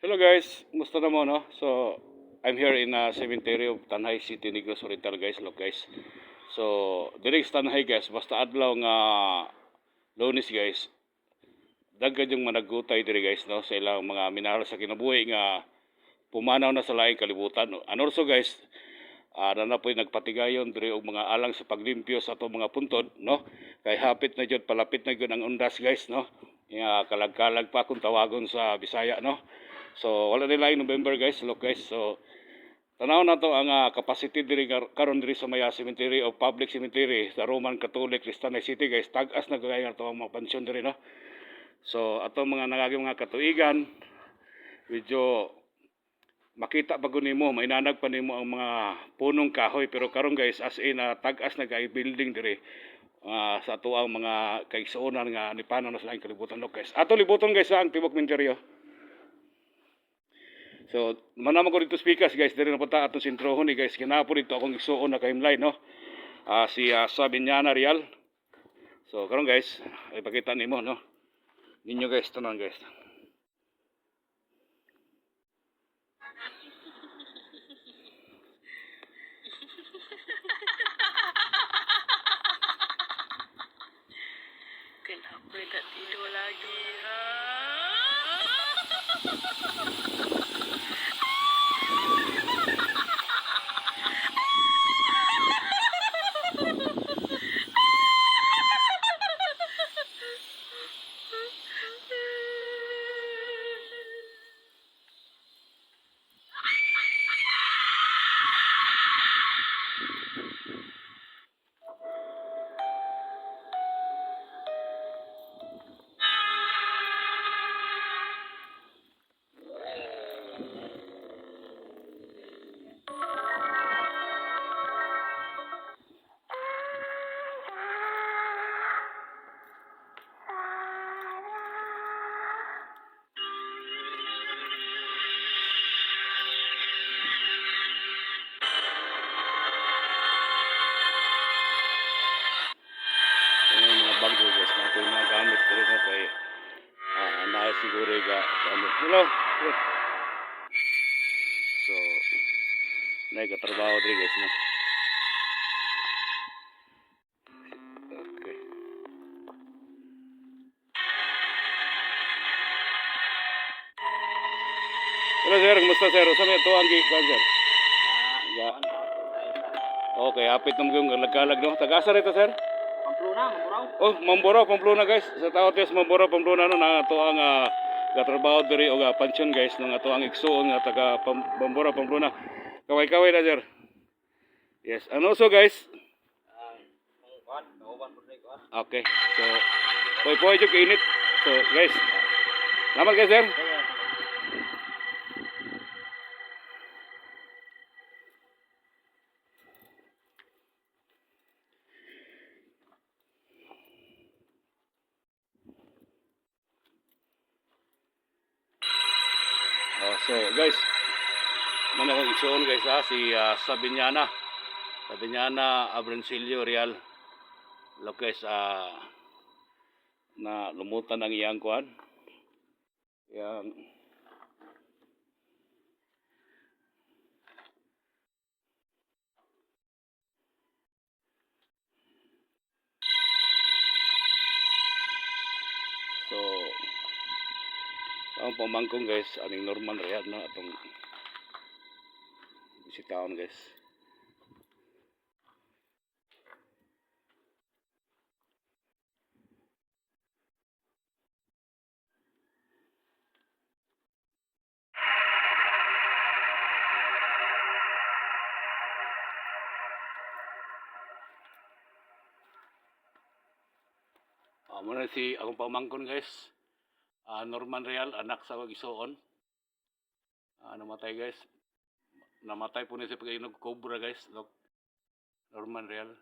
Hello guys, musta na mo no? So, I'm here in cemetery of Tanay City, Negros Oriental guys. Look guys. So, diri sa Tanay guys, basta adlaw nga Lunes guys. Daghan yung managutay diri guys no sa ilang mga minahal sa kinabuhi nga pumanaw na sa laing kalibutan. And also guys, na po'y nagpatigayon diri og mga alang sa paglimpyo sa atong mga puntod no. Kay hapit na jud, palapit na jud ang undas guys no. Nga kalag-kalag pa kung tawagon sa Bisaya no. So wala nila November guys, look guys. So tanaw na to ang capacity diri karon diri sa Maya Cemetery o Public Cemetery sa Roman Catholic Cristiana City guys. Tag-as na kagaya to ang mga pansyon diri no. So ato mga nangaging mga katuigan, medyo makita pa gud nimo, mainanag pa nimo ang mga punong kahoy, pero karon guys as in tag-as na kay building diri sa ato ang mga kaigsuonan nga nipanon na sa laing kalibutan no guys. Ato libuton guys sa ang tibok Mindanao. So, manama ko dito speakers guys, diri na punta atong sentrohon ni guys. Kinapo dito akong igsuon na ka-himlay no. Si Sabiñana Real. So, karon guys, ipakita nimo no. Ninyo guys tanan guys. Kenapa tak tidur lagi, ha? Bago guys, na ito yung mga gamit dito na kay siguro ga ano. Hello. So, nagkatrabaho dito guys no. Okay. Hello sir, kumusta sir? Sa may tuwang gi sir. Ya. Okay, apit nang yung lag-lag no. Taga-asa rito sir? Pamplona, Mamburao. Oh, Mamburao, Pamplona guys. Sa tao tes Mamburao, Pamplona no na ato ang gatrabaho diri og pansyon guys nang ato ang igsuon nga taga Mamburao, Pamplona. Kaway-kaway na sir. Yes, and also guys. Okay. So, poy jud init. So, guys. Salamat guys sir. So guys, man akong igsuon guys si Sabiñana Abrencilio Real. Look guys, na lumutan ang iyang kuan. Yang so ang pamangkong guys, aning Norman Real na atong bisitaon guys. Muna si akong pamangkon guys. Norman Real, anak sa Igsuon. Namatay guys. Namatay po niya sa pag-inog cobra guys. Look, Norman Real.